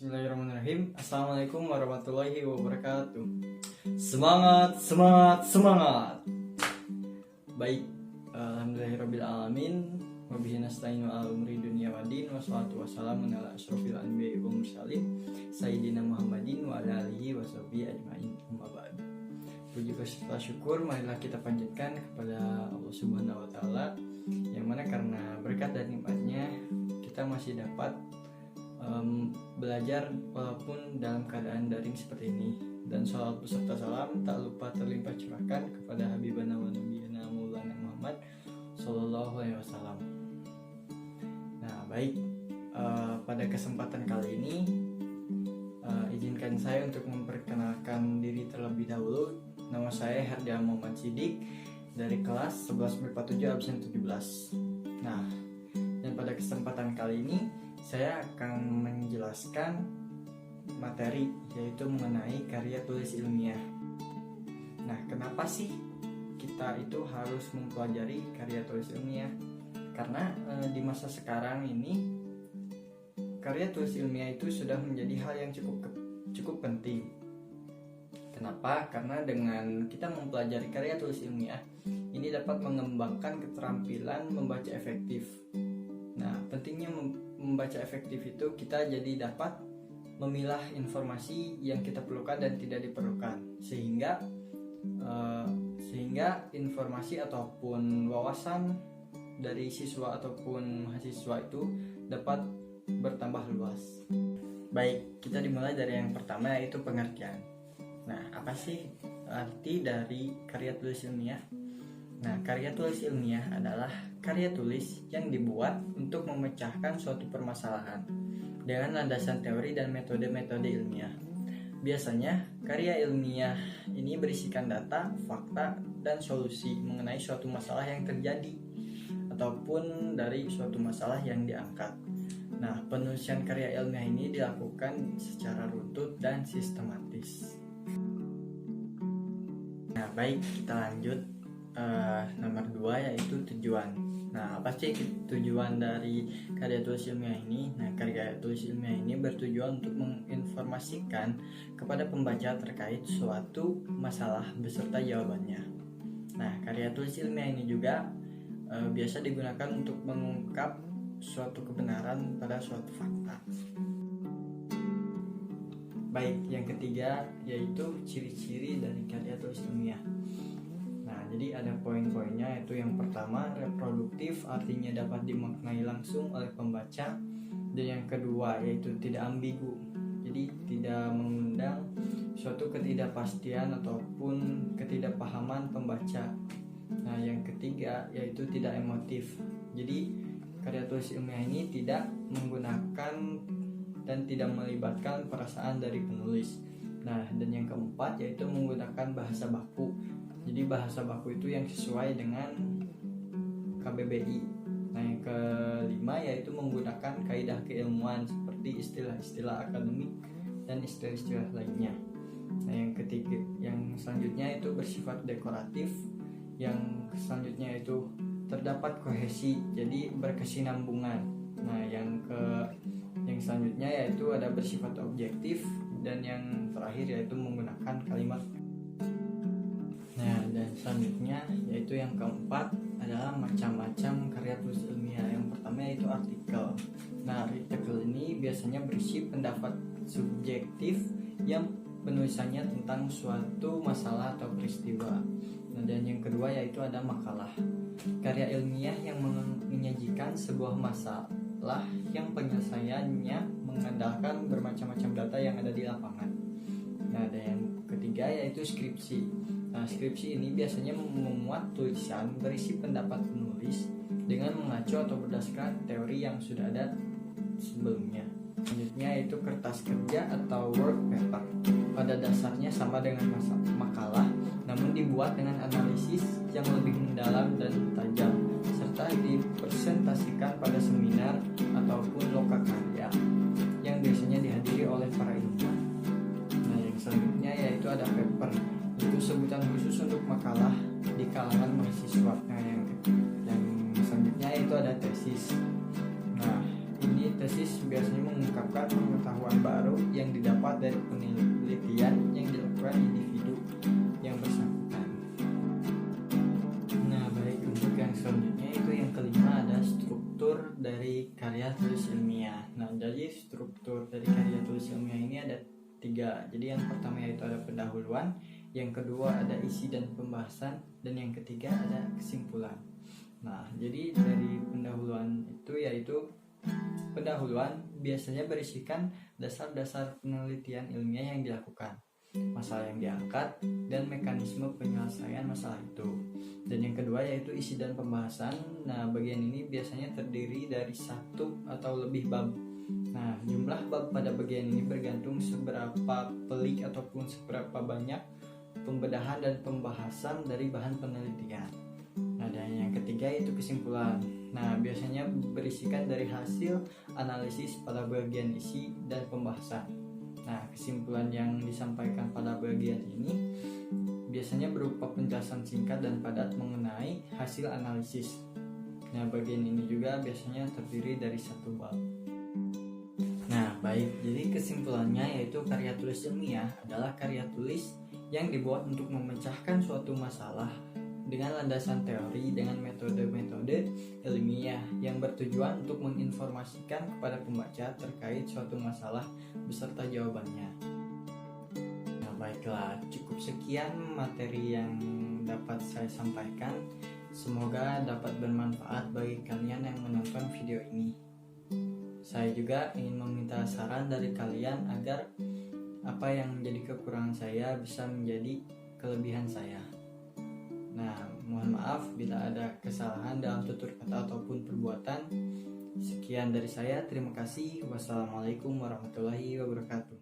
Bismillahirrahmanirrahim. Assalamualaikum warahmatullahi wabarakatuh. Semangat, semangat, semangat. Baik, alhamdulillahirabbil alamin. Wabihi nasta'inu ala umri dunya waddin. Wassalatu wassalamu ala asyrofil anbiya'i wal mursalin Sayyidina Muhammadin wa ala alihi washabihi ajmain. Amma ba'd. Puji serta syukur marilah kita panjatkan kepada Allah Subhanahu wa taala, yang mana karena berkat dan nikmatnya kita masih dapat belajar walaupun dalam keadaan daring seperti ini. Dan sholawat beserta salam tak lupa terlimpah curahkan kepada Habibana wa Nabiyana Maulana Muhammad Sallallahu Alaihi Wasallam. Nah baik, pada kesempatan kali ini izinkan saya untuk memperkenalkan diri terlebih dahulu. Nama saya Herdia Muhammad Sidik dari kelas 11 MIPA 7 absen 17. Nah, dan pada kesempatan kali ini saya akan menjelaskan materi, yaitu mengenai karya tulis ilmiah. Nah, kenapa sih kita itu harus mempelajari karya tulis ilmiah? Karena di masa sekarang ini karya tulis ilmiah itu sudah menjadi hal yang cukup penting. Kenapa? Karena dengan kita mempelajari karya tulis ilmiah, ini dapat mengembangkan keterampilan membaca efektif. Nah, pentingnya membaca efektif itu kita jadi dapat memilah informasi yang kita perlukan dan tidak diperlukan, sehingga informasi ataupun wawasan dari siswa ataupun mahasiswa itu dapat bertambah luas. Baik, kita dimulai dari yang pertama, yaitu pengertian. Nah, apa sih arti dari karya tulis ilmiah? Nah, karya tulis ilmiah adalah karya tulis yang dibuat untuk memecahkan suatu permasalahan dengan landasan teori dan metode-metode ilmiah. Biasanya, karya ilmiah ini berisikan data, fakta, dan solusi mengenai suatu masalah yang terjadi ataupun dari suatu masalah yang diangkat. Nah, penulisan karya ilmiah ini dilakukan secara runtut dan sistematis. Nah, baik, kita lanjut. Nomor 2, yaitu tujuan. Nah, apa sih tujuan dari karya tulis ilmiah ini? Nah, karya tulis ilmiah ini bertujuan untuk menginformasikan kepada pembaca terkait suatu masalah beserta jawabannya. Nah, karya tulis ilmiah ini juga biasa digunakan untuk mengungkap suatu kebenaran pada suatu fakta. Baik, yang ketiga yaitu ciri-ciri dari karya tulis ilmiah. Nah, jadi ada poin-poinnya, yaitu yang pertama reproduktif, artinya dapat dimaknai langsung oleh pembaca. Dan yang kedua yaitu tidak ambigu, jadi tidak mengundang suatu ketidakpastian ataupun ketidakpahaman pembaca. Nah, yang ketiga yaitu tidak emotif, jadi karya tulis ilmiah ini tidak menggunakan dan tidak melibatkan perasaan dari penulis. Nah, dan yang keempat yaitu menggunakan bahasa baku. Jadi bahasa baku itu yang sesuai dengan KBBI. Nah, yang kelima yaitu menggunakan kaidah keilmuan seperti istilah-istilah akademik dan istilah-istilah lainnya. Nah, yang ketiga, yang selanjutnya itu bersifat dekoratif. Yang selanjutnya itu terdapat kohesi, jadi berkesinambungan. Nah, yang selanjutnya yaitu ada bersifat objektif, dan yang terakhir yaitu menggunakan kalimat. Nah, dan selanjutnya yaitu yang keempat adalah macam-macam karya tulis ilmiah. Yang pertama yaitu artikel. Nah, artikel ini biasanya berisi pendapat subjektif yang penulisannya tentang suatu masalah atau peristiwa. Nah, dan yang kedua yaitu ada makalah. Karya ilmiah yang menyajikan sebuah masalah yang penyelesaiannya mengandalkan bermacam-macam data yang ada di lapangan. Nah, dan yang ketiga yaitu skripsi. Nah, skripsi ini biasanya memuat tulisan berisi pendapat penulis dengan mengacu atau berdasarkan teori yang sudah ada sebelumnya. Selanjutnya yaitu kertas kerja atau work paper. Pada dasarnya sama dengan makalah, namun dibuat dengan analisis yang lebih mendalam dan tajam, serta dipresentasikan pada seminar ataupun lokakarya yang biasanya dihadiri oleh para ilmuwan. Nah, yang selanjutnya yaitu ada paper, itu sebutan khusus untuk makalah di kalangan mahasiswa. Nah, yang selanjutnya yaitu ada tesis. Nah, ini tesis biasanya mengungkapkan pengetahuan baru struktur dari karya tulis ilmiah ini ada 3. Jadi yang pertama yaitu ada pendahuluan, yang kedua ada isi dan pembahasan, dan yang ketiga ada kesimpulan. Nah, jadi dari pendahuluan itu yaitu pendahuluan biasanya berisikan dasar-dasar penelitian ilmiah yang dilakukan, masalah yang diangkat, dan mekanisme penyelesaian masalah itu. Dan yang kedua yaitu isi dan pembahasan. Nah, bagian ini biasanya terdiri dari 1 atau lebih bab. Nah, jumlah bab pada bagian ini bergantung seberapa pelik ataupun seberapa banyak pembedahan dan pembahasan dari bahan penelitian. Nah, dan yang ketiga yaitu kesimpulan. Nah, biasanya berisikan dari hasil analisis pada bagian isi dan pembahasan. Nah, kesimpulan yang disampaikan pada bagian ini biasanya berupa penjelasan singkat dan padat mengenai hasil analisis. Nah, bagian ini juga biasanya terdiri dari 1 bab. Nah, baik, jadi kesimpulannya yaitu karya tulis ilmiah adalah karya tulis yang dibuat untuk memecahkan suatu masalah dengan landasan teori dengan metode-metode ilmiah yang bertujuan untuk menginformasikan kepada pembaca terkait suatu masalah beserta jawabannya. Nah, baiklah, cukup sekian materi yang dapat saya sampaikan. Semoga dapat bermanfaat bagi kalian yang menonton video ini. Saya juga ingin meminta saran dari kalian agar apa yang menjadi kekurangan saya bisa menjadi kelebihan saya. Nah, mohon maaf bila ada kesalahan dalam tutur kata ataupun perbuatan. Sekian dari saya, terima kasih. Wassalamualaikum warahmatullahi wabarakatuh.